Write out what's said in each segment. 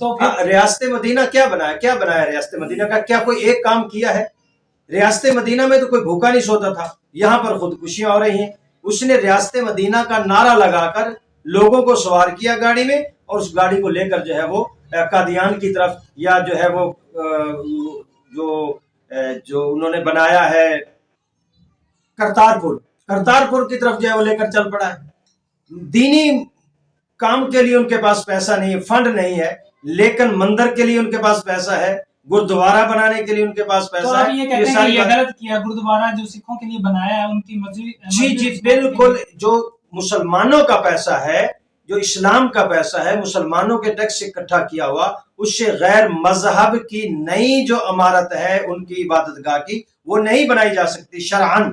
تو پھر ریاست مدینہ کیا بنایا ریاست مدینہ کا کیا کوئی ایک کام کیا ہے؟ ریاست مدینہ میں تو کوئی بھوکا نہیں سوتا تھا، یہاں پر خودکشیاں ہو رہی ہیں۔ اس نے ریاست مدینہ کا نعرہ لگا کر لوگوں کو سوار کیا گاڑی میں، اور اس گاڑی کو لے کر جو ہے وہ قادیان کی طرف، یا جو ہے وہ جو انہوں نے بنایا ہے کرتارپور کی طرف جو ہے وہ لے کر چل پڑا ہے۔ دینی کام کے لیے ان کے پاس پیسہ نہیں ہے، فنڈ نہیں ہے، لیکن مندر کے لیے ان کے پاس پیسہ ہے، گردوارہ بنانے کے لیے ان کے پاس تو پیسہ آپ ہے۔ یہ کہتے ہیں کہ یہ غلط کیا، گردوارہ جو سکھوں کے لیے بنایا ہے ان کی جی بالکل، جو مسلمانوں کا پیسہ ہے، جو اسلام کا پیسہ ہے، مسلمانوں کے ٹیکس سے اکٹھا کیا ہوا، اس سے غیر مذہب کی نئی جو عمارت ہے ان کی عبادت گاہ کی، وہ نہیں بنائی جا سکتی شرعاً،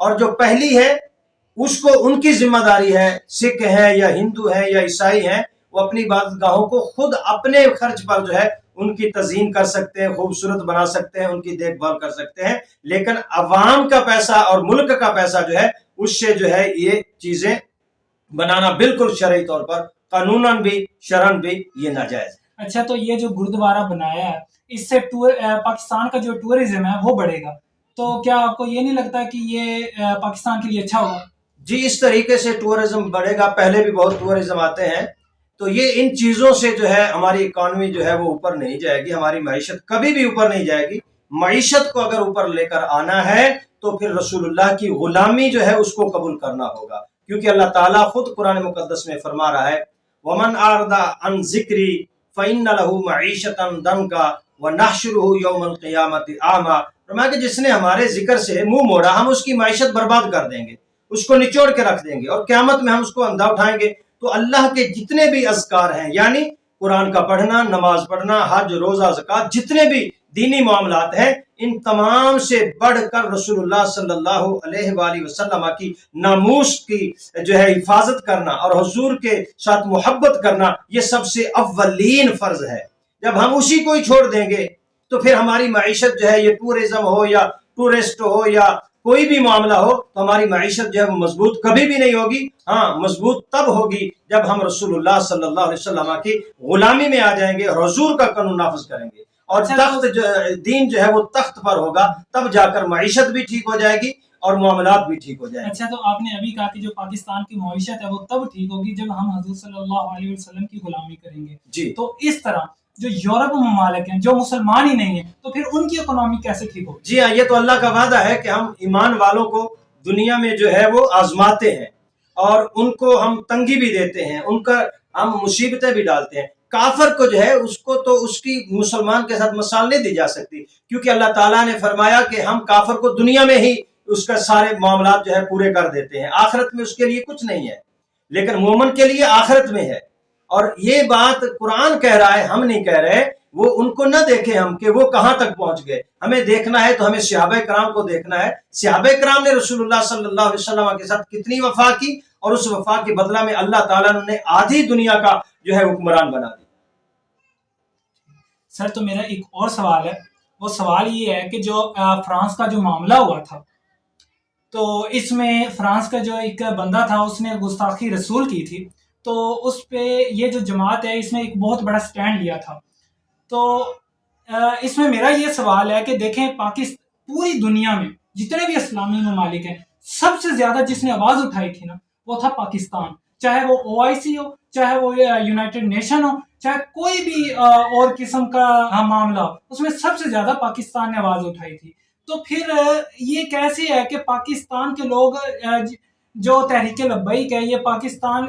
اور جو پہلی ہے اس کو ان کی ذمہ داری ہے، سکھ ہیں یا ہندو ہیں یا عیسائی ہیں، وہ اپنی عبادت گاہوں کو خود اپنے خرچ پر جو ہے ان کی تزئین کر سکتے ہیں، خوبصورت بنا سکتے ہیں، ان کی دیکھ بھال کر سکتے ہیں، لیکن عوام کا پیسہ اور ملک کا پیسہ جو ہے اس سے جو ہے یہ چیزیں بنانا بالکل شرعی طور پر، قانوناً بھی شرعاً بھی یہ ناجائز ہے۔ اچھا، تو یہ جو گردوارہ بنایا ہے اس سے پاکستان کا جو ٹورزم ہے وہ بڑھے گا، تو کیا آپ کو یہ نہیں لگتا کہ یہ پاکستان کے لیے اچھا ہوگا؟ جی اس طریقے سے ٹورزم بڑھے گا، پہلے بھی بہت ٹورزم آتے ہیں، تو یہ ان چیزوں سے جو ہے ہماری اکانومی جو ہے وہ اوپر نہیں جائے گی، ہماری معیشت کبھی بھی اوپر نہیں جائے گی۔ معیشت کو اگر اوپر لے کر آنا ہے تو پھر رسول اللہ کی غلامی جو ہے اس کو قبول کرنا ہوگا، کیونکہ اللہ تعالیٰ خود قرآن مقدس میں فرما رہا ہے وَمَنْ أَعْرَضَ عَنْ ذِكْرِي فَإِنَّ لَهُ مَعِيشَةً ضَنْكًا وَنَحْشُرُهُ يَوْمَ الْقِيَامَةِ أَعْمَىٰ، فرمایا کہ جس نے ہمارے ذکر سے منہ موڑا ہم اس کی معیشت برباد کر دیں گے، اس کو نچوڑ کے رکھ دیں گے، اور قیامت میں ہم اس کو اندھا اٹھائیں گے۔ تو اللہ کے جتنے بھی اذکار ہیں، یعنی قرآن کا پڑھنا، نماز پڑھنا، حج، روزہ، زکوٰۃ، جتنے بھی دینی معاملات ہیں، ان تمام سے بڑھ کر رسول اللہ صلی اللہ علیہ وآلہ وسلم کی ناموس کی جو ہے حفاظت کرنا اور حضور کے ساتھ محبت کرنا، یہ سب سے اولین فرض ہے۔ جب ہم اسی کو ہی چھوڑ دیں گے تو پھر ہماری معیشت جو ہے، یہ ٹورزم ہو یا ٹورسٹ ہو یا کوئی بھی معاملہ ہو، تو ہماری معیشت جو ہے وہ مضبوط کبھی بھی نہیں ہوگی۔ ہاں، مضبوط تب ہوگی جب ہم رسول اللہ صلی اللہ علیہ وسلم کی غلامی میں آ جائیں گے اور حضور کا قانون نافذ کریں گے، اور تخت دین جو ہے وہ تخت پر ہوگا، تب جا کر معیشت بھی ٹھیک ہو جائے گی اور معاملات بھی ٹھیک ہو جائیں گے۔ اچھا، تو آپ نے ابھی کہا کہ جو پاکستان کی معیشت ہے وہ تب ٹھیک ہوگی جب ہم حضور صلی اللہ علیہ وسلم کی غلامی کریں گے۔ جی تو اس طرح جو یورپ ممالک ہیں جو مسلمان ہی نہیں ہیں، تو پھر ان کی اکنامی کیسے ٹھیک ہوگی؟ جی ہاں، یہ تو اللہ کا وعدہ ہے کہ ہم ایمان والوں کو دنیا میں جو ہے وہ آزماتے ہیں، اور ان کو ہم تنگی بھی دیتے ہیں، ان کا ہم مصیبتیں بھی ڈالتے ہیں۔ کافر کو جو ہے اس کو تو اس کی مسلمان کے ساتھ مثال نہیں دی جا سکتی، کیونکہ اللہ تعالیٰ نے فرمایا کہ ہم کافر کو دنیا میں ہی اس کا سارے معاملات جو ہے پورے کر دیتے ہیں، آخرت میں اس کے لیے کچھ نہیں ہے، لیکن مومن کے لیے آخرت میں ہے۔ اور یہ بات قرآن کہہ رہا ہے، ہم نہیں کہہ رہے۔ وہ ان کو نہ دیکھیں ہم کہ وہ کہاں تک پہنچ گئے، ہمیں دیکھنا ہے تو ہمیں صحابہ کرام کو دیکھنا ہے۔ صحابہ کرام نے رسول اللہ صلی اللہ علیہ وسلم کے ساتھ کتنی وفا کی، اور اس وفا کے بدلہ میں اللہ تعالیٰ نے آدھی دنیا کا جو ہے حکمران بنا دیا۔ سر، تو میرا ایک اور سوال ہے، وہ سوال یہ ہے کہ جو فرانس کا جو معاملہ ہوا تھا، تو اس میں فرانس کا جو ایک بندہ تھا اس نے گستاخی رسول کی تھی، تو اس پہ یہ جو جماعت ہے اس نے ایک بہت بڑا سٹینڈ لیا تھا۔ تو اس میں میرا یہ سوال ہے کہ دیکھیں، پوری دنیا میں جتنے بھی اسلامی ممالک ہیں، سب سے زیادہ جس نے آواز اٹھائی تھی نا وہ تھا پاکستان، چاہے وہ OIC ہو، چاہے وہ یونائٹڈ نیشن ہو، چاہے کوئی بھی اور قسم کا معاملہ ہو، اس میں سب سے زیادہ پاکستان نے آواز اٹھائی تھی۔ تو پھر یہ کیسے ہے کہ پاکستان کے لوگ جو تحریک لبیک ہے، یہ پاکستان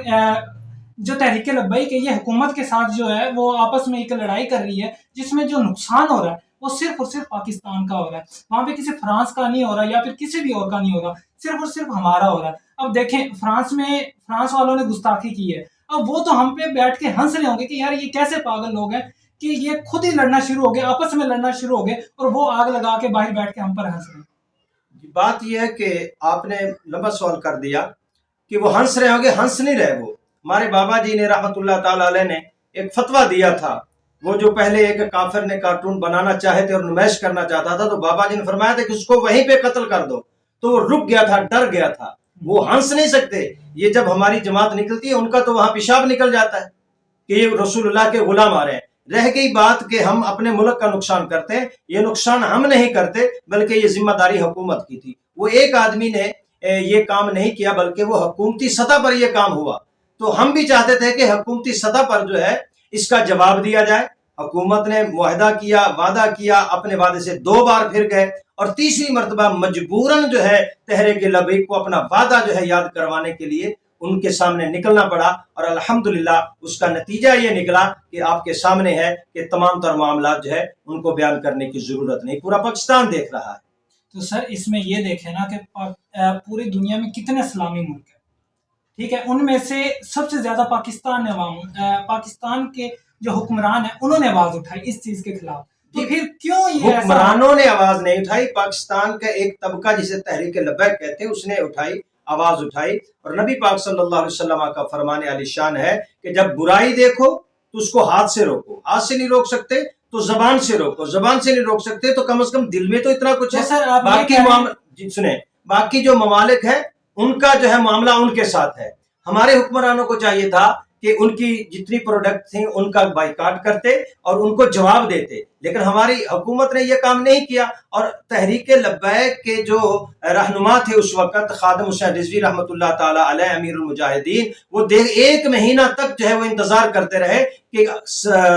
جو تحریک لبیک ہے یہ حکومت کے ساتھ جو ہے وہ آپس میں ایک لڑائی کر رہی ہے، جس میں جو نقصان ہو رہا ہے وہ صرف اور صرف پاکستان کا ہو رہا ہے، وہاں پہ کسی فرانس کا نہیں ہو رہا یا پھر کسی بھی اور کا نہیں ہو رہا، صرف اور صرف ہمارا ہو رہا ہے۔ اب دیکھیں، فرانس والوں نے گستاخی کی ہے، اب وہ تو ہم پہ بیٹھ کے ہنس رہے ہوں گے کہ یار یہ کیسے پاگل لوگ ہیں کہ یہ خود ہی لڑنا شروع ہو گئے، آپس میں لڑنا شروع ہو گئے، اور وہ آگ لگا کے باہر بیٹھ کے ہم پر ہنس رہے ہیں۔ بات یہ ہے کہ آپ نے لمبا سوال کر دیا کہ وہ ہنس رہے ہوں گے، ہنس نہیں رہے۔ وہ ہمارے بابا جی نے رحمت اللہ تعالی علیہ نے ایک فتویٰ دیا تھا، وہ جو پہلے ایک کافر نے کارٹون بنانا چاہے تھے اور نمائش کرنا چاہتا تھا، تو بابا جی نے فرمایا تھا کہ اس کو وہیں پہ قتل کر دو، تو وہ رک گیا تھا، ڈر گیا تھا، وہ ہنس نہیں سکتے۔ یہ جب ہماری جماعت نکلتی ہے ان کا تو وہاں پیشاب نکل جاتا ہے کہ یہ رسول اللہ کے غلام آ رہے ہیں، رہ گئی بات کہ ہم اپنے ملک کا نقصان کرتے ہیں، یہ نقصان ہم نہیں کرتے بلکہ یہ ذمہ داری حکومت کی تھی. وہ ایک آدمی نے یہ کام نہیں کیا بلکہ وہ حکومتی سطح پر یہ کام ہوا. تو ہم بھی چاہتے تھے کہ حکومتی سطح پر جو ہے اس کا جواب دیا جائے. حکومت نے معاہدہ کیا، وعدہ کیا، اپنے وعدے سے 2 بار پھر گئے اور تیسری مرتبہ مجبوراً جو ہے تحریک لبیک کو اپنا وعدہ جو ہے یاد کروانے کے لیے ان کے سامنے نکلنا پڑا. اور الحمدللہ اس کا نتیجہ یہ نکلا کہ آپ کے سامنے ہے کہ تمام تر معاملات جو ہے ان کو بیان کرنے کی ضرورت نہیں، پورا پاکستان دیکھ رہا ہے. تو سر اس میں یہ دیکھیں نا کہ پوری دنیا میں کتنے اسلامی ملک ہیں، ٹھیک ہے، ان میں سے سب سے زیادہ پاکستان کے جو حکمران ہیں انہوں نے آواز اٹھائی اس چیز کے خلاف. تو پھر کیوں یہ حکمرانوں نے آواز نہیں اٹھائی، پاکستان کا ایک طبقہ جسے تحریک لبیک کہتے ہیں اس نے اٹھائی، آواز اٹھائی. اور نبی پاک صلی اللہ علیہ وسلم کا فرمان عالی شان ہے کہ جب برائی دیکھو تو اس کو ہاتھ سے روکو، ہاتھ سے نہیں روک سکتے تو زبان سے روکو، زبان سے نہیں روک سکتے تو کم از کم دل میں تو اتنا کچھ ہے. باقی سنیں، باقی جو ممالک ہیں ان کا جو ہے معاملہ ان کے ساتھ ہے. ہمارے حکمرانوں کو چاہیے تھا کہ ان کی جتنی پروڈکٹ تھیں ان کا بائیکاٹ کرتے اور ان کو جواب دیتے، لیکن ہماری حکومت نے یہ کام نہیں کیا. اور تحریک لبیک کے جو رہنما تھے اس وقت خادم حسین رضوی رحمۃ اللہ تعالی علیہ امیر المجاہدین، وہ 1 مہینہ تک جو ہے وہ انتظار کرتے رہے کہ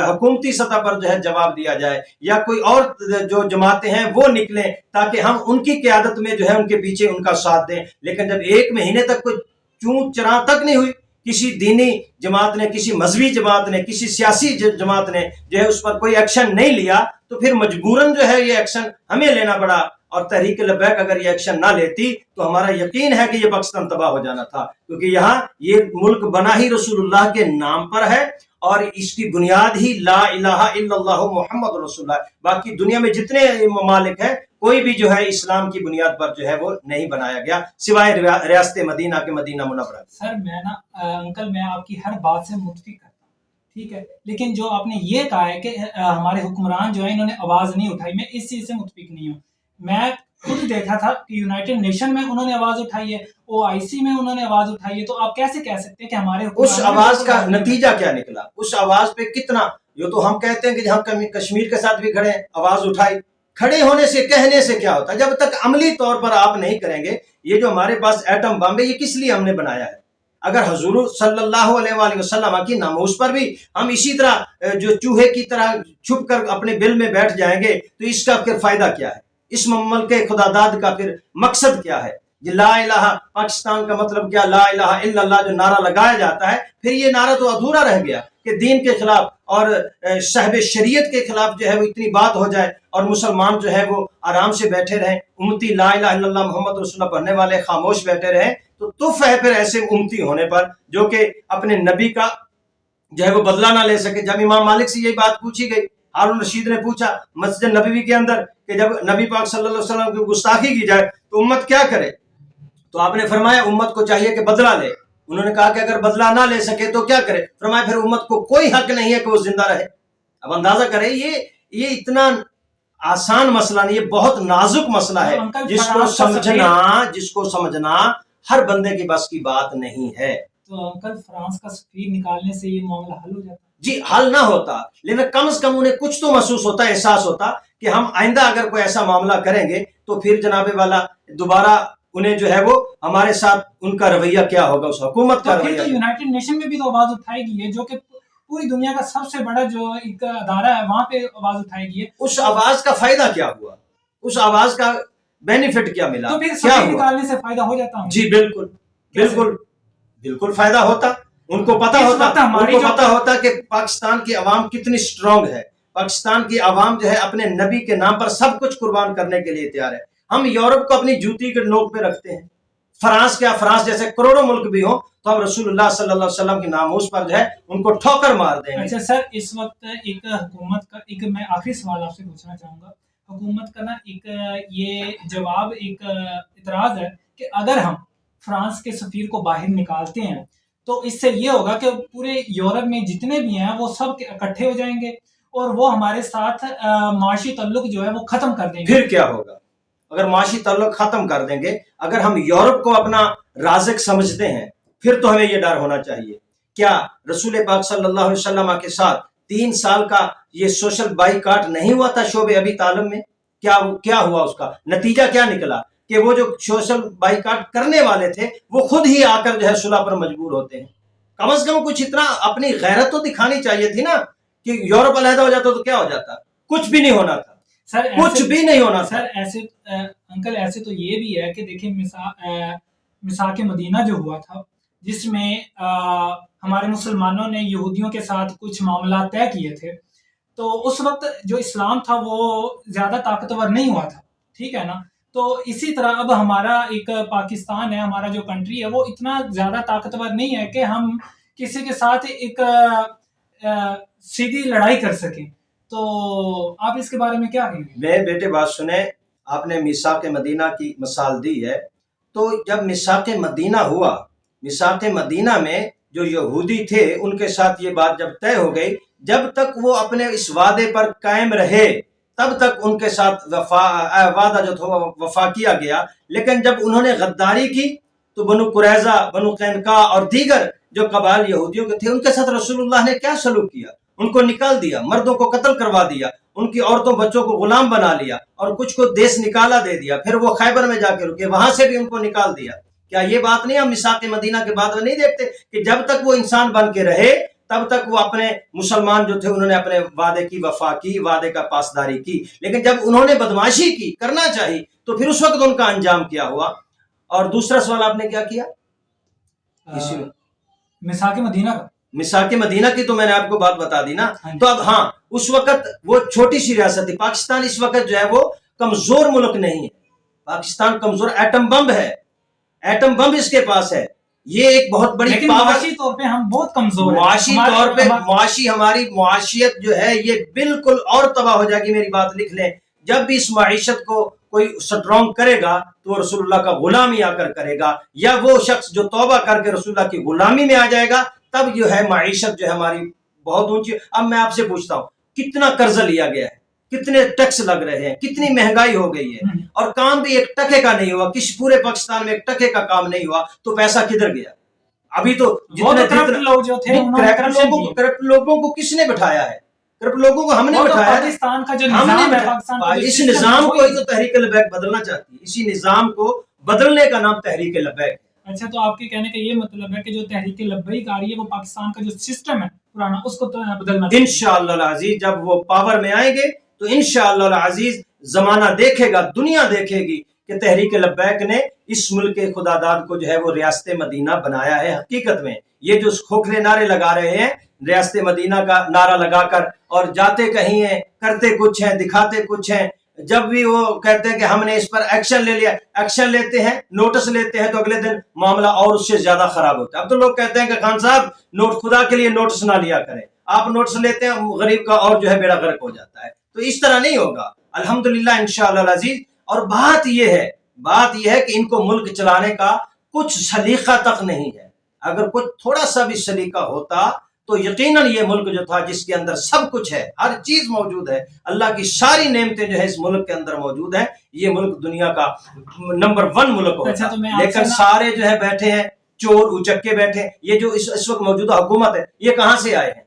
حکومتی سطح پر جو ہے جواب دیا جائے یا کوئی اور جو جماعتیں ہیں وہ نکلیں تاکہ ہم ان کی قیادت میں جو ہے ان کے پیچھے ان کا ساتھ دیں. لیکن جب 1 مہینے تک کوئی چون چراں تک نہیں ہوئی، کسی دینی جماعت نے، کسی مذہبی جماعت نے، کسی سیاسی جماعت نے جو ہے اس پر کوئی ایکشن نہیں لیا، تو پھر مجبوراً جو ہے یہ ایکشن ہمیں لینا پڑا. اور تحریک لبیک اگر یہ ایکشن نہ لیتی تو ہمارا یقین ہے کہ یہ پاکستان تباہ ہو جانا تھا، کیونکہ یہاں یہ ملک بنا ہی رسول اللہ کے نام پر ہے اور اس کی بنیاد ہی لا الہ الا اللہ محمد رسول اللہ. باقی دنیا میں جتنے ممالک ہیں کوئی بھی جو ہے اسلام کی بنیاد پر جو ہے وہ نہیں بنایا گیا سوائے ریاست مدینہ کے مدینہ منورہ. سر میں نا انکل میں آپ کی ہر بات سے متفق کرتا ہوں، ٹھیک ہے، لیکن جو آپ نے یہ کہا ہے کہ ہمارے حکمران جو ہیں انہوں نے آواز نہیں اٹھائی، میں اس چیز سے متفق نہیں ہوں. میں خود دیکھا تھا کہ یونائٹڈ نیشن میں انہوں نے آواز اٹھائی ہے، OIC میں انہوں نے آواز اٹھائی ہے. تو آپ کیسے کہہ سکتے ہیں کہ ہمارے اس آواز کا نتیجہ کیا نکلا؟ اس آواز پہ کتنا، جو تو ہم کہتے ہیں کہ ہم کشمیر کے ساتھ بھی کھڑے ہیں، آواز اٹھائی. کھڑے ہونے سے کہنے سے کیا ہوتا ہے جب تک عملی طور پر آپ نہیں کریں گے؟ یہ جو ہمارے پاس ایٹم بم ہے یہ کس لیے ہم نے بنایا ہے؟ اگر حضور صلی اللہ علیہ وآلہ وسلم کی ناموس پر بھی ہم اسی طرح جو چوہے کی طرح چھپ کر اپنے بل میں بیٹھ جائیں گے تو اس کا پھر فائدہ کیا ہے؟ اس ملک خدا داد کا پھر مقصد کیا ہے؟ یہ لا الہ، پاکستان کا مطلب کیا؟ لا الہ الا اللہ جو نعرہ لگایا جاتا ہے، پھر یہ نعرہ تو ادھورا رہ گیا کہ دین کے خلاف اور صاحب شریعت کے خلاف جو ہے وہ اتنی بات ہو جائے اور مسلمان جو ہے وہ آرام سے بیٹھے رہیں، امتی لا الہ الا اللہ محمد رسول اللہ پڑھنے والے خاموش بیٹھے رہیں. تو تف ہے پھر ایسے امتی ہونے پر جو کہ اپنے نبی کا جو ہے وہ بدلہ نہ لے سکے. جب امام مالک سے یہی بات پوچھی گئی، ہارون رشید نے پوچھا مسجد نبوی کے اندر کہ جب نبی پاک صلی اللہ علیہ وسلم کی گستاخی کی جائے تو امت کیا کرے؟ تو آپ نے فرمایا امت کو چاہیے کہ بدلہ لے. انہوں نے کہا کہ اگر بدلہ نہ لے سکے تو کیا کرے؟ فرمایا پھر امت کو کوئی حق نہیں ہے کہ وہ زندہ رہے. اب اندازہ کریں یہ اتنا آسان مسئلہ نہیں، یہ بہت نازک مسئلہ ہے جس کو سمجھنا ہر بندے کی بس کی بات نہیں ہے. تو انکل فرانس کا سفیر نکالنے سے یہ معاملہ حل ہو جاتا؟ جی حل نہ ہوتا، لیکن کم از کم انہیں کچھ تو محسوس ہوتا، احساس ہوتا کہ ہم آئندہ اگر کوئی ایسا معاملہ کریں گے تو پھر جناب والا دوبارہ انہیں جو ہے وہ ہمارے ساتھ ان کا رویہ کیا ہوگا، اس حکومت کا رویہ. یونائٹڈ نیشن میں بھی تو آواز اٹھائے گی ہے، جو کہ پوری دنیا کا سب سے بڑا جو ایک ادارہ ہے، وہاں پہ آواز اٹھائے گی ہے. اس آواز کا فائدہ کیا ہوا؟ اس آواز کا بینیفٹ کیا ملا؟ تو پھر سفیر نکالنے سے فائدہ ہو جاتا. جی بالکل بالکل بالکل فائدہ ہوتا. ان کو پتا ہوتا کہ پاکستان کی عوام کتنی سٹرونگ ہے. پاکستان کی عوام جو ہے اپنے نبی کے نام پر سب کچھ قربان کرنے کے لیے تیار ہے. ہم یورپ کو اپنی جوتی کے نوک پہ رکھتے ہیں، فرانس جیسے کروڑوں ملک بھی ہوں تو ہم رسول اللہ صلی اللہ علیہ وسلم کی ناموس پر جو ہے ان کو ٹھوکر مار دیں گے. اچھا سر، اس وقت ایک حکومت کا میں آخری سوال آپ سے پوچھنا چاہوں گا. حکومت کا نا ایک یہ جواب، ایک اعتراض ہے کہ اگر ہم فرانس کے سفیر کو باہر نکالتے ہیں تو اس سے یہ ہوگا کہ پورے یورپ میں جتنے بھی ہیں وہ سب اکٹھے ہو جائیں گے اور وہ ہمارے ساتھ معاشی تعلق جو ہے وہ ختم کر دیں گے. پھر کیا ہوگا اگر معاشی تعلق ختم کر دیں گے؟ اگر ہم یورپ کو اپنا رازق سمجھتے ہیں پھر تو ہمیں یہ ڈر ہونا چاہیے. کیا رسول پاک صلی اللہ علیہ وسلم کے ساتھ 3 سال کا یہ سوشل بائیکاٹ نہیں ہوا تھا شعبہ ابی طالب میں؟ کیا ہوا؟ اس کا نتیجہ کیا نکلا کہ وہ جو سوشل بائیکاٹ کرنے والے تھے وہ خود ہی آ کر جو ہے صلح پر مجبور ہوتے ہیں. کم از کم کچھ اتنا اپنی غیرت تو دکھانی چاہیے تھی نا کہ یورپ علیحدہ ہو جاتا تو کیا ہو جاتا؟ کچھ بھی نہیں ہونا تھا. سر کچھ بھی نہیں ہونا تھا. سر ایسے انکل ایسے تو یہ بھی ہے کہ دیکھیں میثاق مدینہ جو ہوا تھا جس میں ہمارے مسلمانوں نے یہودیوں کے ساتھ کچھ معاملات طے کیے تھے، تو اس وقت جو اسلام تھا وہ زیادہ طاقتور نہیں ہوا تھا، ٹھیک ہے نا. تو اسی طرح اب ہمارا ایک پاکستان ہے، ہمارا جو کنٹری ہے وہ اتنا زیادہ طاقتور نہیں ہے کہ ہم کسی کے ساتھ ایک سیدھی لڑائی کر سکیں. تو آپ اس کے بارے میں کیا کہیں گے؟ میں بیٹے بات سنیں، آپ نے میثاق مدینہ کی مثال دی ہے. تو جب میثاق مدینہ ہوا، میثاق مدینہ میں جو یہودی تھے ان کے ساتھ یہ بات جب طے ہو گئی، جب تک وہ اپنے اس وعدے پر قائم رہے تب تک ان کے ساتھ وعدہ جو تھا وفا کیا گیا. لیکن جب انہوں نے غداری کی تو بنو قریظہ، بنو قینقاع اور دیگر جو قبائل یہودیوں کے تھے ان کے ساتھ رسول اللہ نے کیا سلوک کیا؟ ان کو نکال دیا، مردوں کو قتل کروا دیا، ان کی عورتوں بچوں کو غلام بنا لیا اور کچھ کو دیس نکالا دے دیا. پھر وہ خیبر میں جا کے رکے، وہاں سے بھی ان کو نکال دیا. کیا یہ بات نہیں ہم میثاق مدینہ کے بعد میں نہیں دیکھتے کہ جب تک وہ انسان بن کے رہے تب تک وہ اپنے مسلمان جو تھے انہوں نے اپنے وعدے کی وفا کی، وعدے کا پاسداری کی. لیکن جب انہوں نے بدمعاشی کی، کرنا چاہی، تو پھر اس وقت ان کا انجام کیا ہوا؟ اور دوسرا سوال آپ نے کیا کیا؟ میثاق مدینہ کا، میثاق مدینہ کی تو میں نے آپ کو بات بتا دی نا. تو اب ہاں، اس وقت وہ چھوٹی سی ریاست تھی. پاکستان اس وقت جو ہے وہ کمزور ملک نہیں ہے. پاکستان کمزور، ایٹم بم ہے، ایٹم بم اس کے پاس ہے. یہ ایک بہت بڑی معاشی طور پہ ہم بہت کمزور ہیں. معاشی طور پہ ہماری معاشیت جو ہے یہ بالکل اور تباہ ہو جائے گی. میری بات لکھ لیں، جب بھی اس معیشت کو کوئی سٹرونگ کرے گا تو وہ رسول اللہ کا غلامی آ کر کرے گا، یا وہ شخص جو توبہ کر کے رسول اللہ کی غلامی میں آ جائے گا تب جو ہے معیشت جو ہے ہماری بہت اونچی. اب میں آپ سے پوچھتا ہوں، کتنا قرضہ لیا گیا ہے، کتنے ٹیکس لگ رہے ہیں، کتنی مہنگائی ہو گئی ہے، اور کام بھی ایک ٹکے کا نہیں ہوا. کسی پورے پاکستان میں ایک ٹکے کا کام نہیں ہوا، تو پیسہ کدھر گیا؟ ابھی تو کرپٹ لوگ جو تھے کرپٹ لوگوں کو کس نے بٹھایا ہے؟ کرپٹ لوگوں کو ہم نے بٹھایا. پاکستان کا جو نظام ہے، اس نظام کو ہی تو تحریک لبیک بدلنا چاہتی ہے. اسی نظام کو بدلنے کا نام تحریک لبیک. اچھا، تو آپ کے کہنے کا یہ مطلب ہے کہ جو تحریک لبیک آ رہی ہے وہ پاکستان کا جو سسٹم ہے پرانا اس کو بدلنا چاہیے. انشاءاللہ العزیز جب وہ پاور میں آئیں گے تو انشاءاللہ العزیز زمانہ دیکھے گا، دنیا دیکھے گی کہ تحریک لبیک نے اس ملک کے خداداد کو جو ہے وہ ریاست مدینہ بنایا ہے. حقیقت میں یہ جو کھوکھلے نعرے لگا رہے ہیں ریاست مدینہ کا نعرہ لگا کر، اور جاتے کہیں ہیں، کرتے کچھ ہیں، دکھاتے کچھ ہیں. جب بھی وہ کہتے ہیں کہ ہم نے اس پر ایکشن لے لیا، ایکشن لیتے ہیں، نوٹس لیتے ہیں، تو اگلے دن معاملہ اور اس سے زیادہ خراب ہوتا ہے. اب تو لوگ کہتے ہیں کہ خان صاحب خدا کے لیے نوٹس نہ لیا کریں، آپ نوٹس لیتے ہیں غریب کا اور جو ہے بیڑا غرق ہو جاتا ہے. تو اس طرح نہیں ہوگا الحمدللہ انشاءاللہ العزیز. اور بات یہ ہے کہ ان کو ملک چلانے کا کچھ سلیقہ تک نہیں ہے. اگر کچھ تھوڑا سا بھی سلیقہ ہوتا تو یقیناً یہ ملک جو تھا جس کے اندر سب کچھ ہے، ہر چیز موجود ہے، اللہ کی ساری نعمتیں جو ہے اس ملک کے اندر موجود ہیں، یہ ملک دنیا کا نمبر 1 ملک ہوتا. لیکن سارے جو ہے بیٹھے ہیں، چور اچکے بیٹھے. یہ جو اس وقت موجودہ حکومت ہے یہ کہاں سے آئے ہیں؟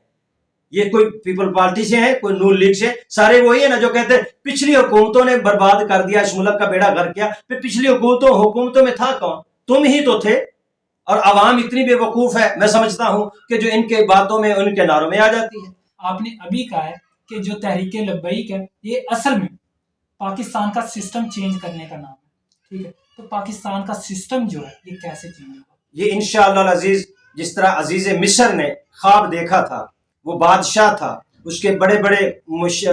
یہ کوئی پیپل پارٹی سے ہیں، کوئی نون لیگ سے؟ سارے وہی ہیں نا جو کہتے ہیں پچھلی حکومتوں نے برباد کر دیا، اس ملک کا بیڑا غرق کیا. پھر پچھلی حکومتوں میں تھا کون؟ تم ہی تو تھے. اور عوام اتنی بے وقوف ہے، میں سمجھتا ہوں کہ جو ان کے باتوں میں، ان کے نعروں میں آ جاتی ہے. آپ نے ابھی کہا ہے کہ جو تحریک لبیک ہے یہ اصل میں پاکستان کا سسٹم چینج کرنے کا نام ہے، ٹھیک ہے؟ تو پاکستان کا سسٹم جو ہے یہ کیسے چینج ہوگا؟ یہ انشاءاللہ العزیز جس طرح عزیز مصر نے خواب دیکھا تھا، وہ بادشاہ تھا، اس کے بڑے بڑے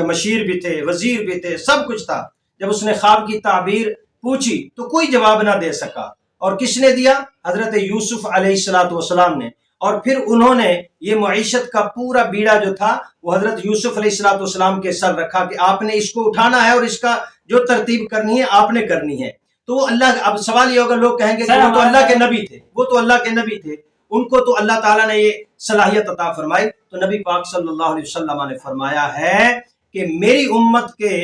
مشیر بھی تھے، وزیر بھی تھے، سب کچھ تھا. جب اس نے خواب کی تعبیر پوچھی تو کوئی جواب نہ دے سکا. اور کس نے دیا؟ حضرت یوسف علیہ السلام نے. اور پھر انہوں نے یہ معیشت کا پورا بیڑا جو تھا وہ حضرت یوسف علیہ السلام کے سر رکھا کہ آپ نے اس کو اٹھانا ہے اور اس کا جو ترتیب کرنی ہے آپ نے کرنی ہے. تو اللہ، اب سوال یہ ہوگا، لوگ کہیں گے کہ وہ تو اللہ کے نبی تھے، وہ تو اللہ کے نبی تھے، ان کو تو اللہ تعالیٰ نے یہ صلاحیت عطا فرمائی. تو نبی پاک صلی اللہ علیہ وسلم نے فرمایا ہے کہ میری امت کے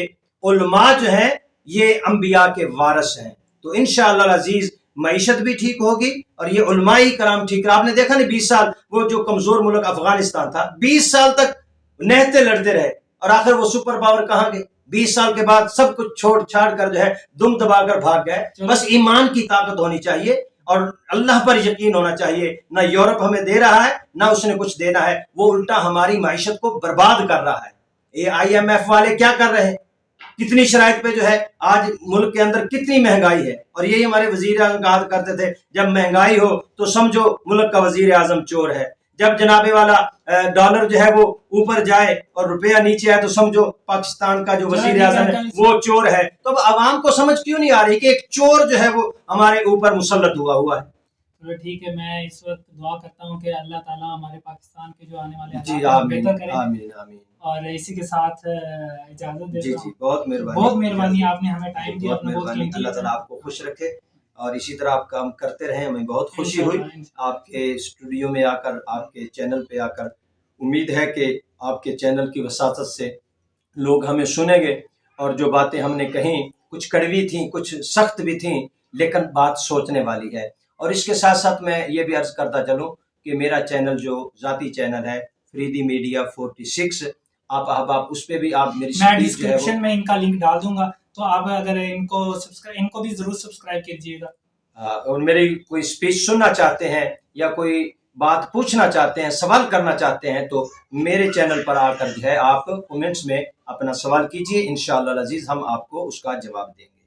علماء جو ہیں یہ انبیاء کے وارث ہیں. تو انشاءاللہ العزیز معیشت بھی ٹھیک ہوگی اور یہ علمائی کرام ٹھیک رہا. آپ نے دیکھا نہیں 20 سال وہ جو کمزور ملک افغانستان تھا 20 سال تک نہتے لڑتے رہے، اور آخر وہ سپر پاور کہاں گئے؟ 20 سال کے بعد سب کچھ چھوڑ چھاڑ کر جو ہے دم دبا کر بھاگ گئے۔ بس ایمان کی طاقت ہونی چاہیے اور اللہ پر یقین ہونا چاہیے۔ نہ یورپ ہمیں دے رہا ہے نہ اس نے کچھ دینا ہے، وہ الٹا ہماری معیشت کو برباد کر رہا ہے۔ یہ IMF والے کیا کر رہے ہیں؟ کتنی شرائط پہ جو ہے آج ملک کے اندر کتنی مہنگائی ہے، اور یہی ہمارے وزیر اعظم کہا کرتے تھے جب مہنگائی ہو تو سمجھو ملک کا وزیر اعظم چور ہے، جب جناب والا ڈالر جو ہے وہ اوپر جائے اور روپیہ نیچے آئے تو سمجھو پاکستان کا جو وزیر اعظم ہے وہ چور ہے۔ تو اب عوام کو سمجھ کیوں نہیں آ رہی کہ ایک چور جو ہے وہ ہمارے اوپر مسلط ہوا ہے؟ چلو ٹھیک ہے، میں اس وقت دعا کرتا ہوں کہ اللہ تعالیٰ ہمارے پاکستان کے جو آنے والے جی حالات آمین بہتر کرے، آمین آمین۔ اور اسی کے ساتھ اجازت جی دیتا جی ہوں۔ بہت مہربانی، بہت مہربانی، آپ نے ہمیں ٹائم دیا، بہت اپنا بہت مہربانی۔ قیمتی اللہ تعالیٰ آپ کو خوش رکھے اور اسی طرح آپ کام کرتے رہیں۔ ہمیں بہت خوشی ہوئی آپ کے اسٹوڈیو میں آ کر، آپ کے چینل پہ آ کر۔ امید ہے کہ آپ کے چینل کی وساطت سے لوگ ہمیں سنیں گے، اور جو باتیں ہم نے کہیں کچھ کڑوی تھیں، کچھ سخت بھی تھیں، لیکن بات سوچنے والی ہے۔ اور اس کے ساتھ ساتھ میں یہ بھی عرض کرتا چلوں کہ میرا چینل جو ذاتی چینل ہے فریدی میڈیا 46، آپ احباب اس پہ بھی آپ میری میں ڈسکرپشن میں ان کا لنک ڈال دوں گا، تو آپ اگر ان کو بھی ضرور سبسکرائب کیجیے گا۔ اور میری کوئی اسپیچ سننا چاہتے ہیں یا کوئی بات پوچھنا چاہتے ہیں، سوال کرنا چاہتے ہیں، تو میرے چینل پر آ کر جو ہے آپ کومنٹس میں اپنا سوال کیجیے، انشاءاللہ العزیز ہم آپ کو اس کا جواب دیں گے۔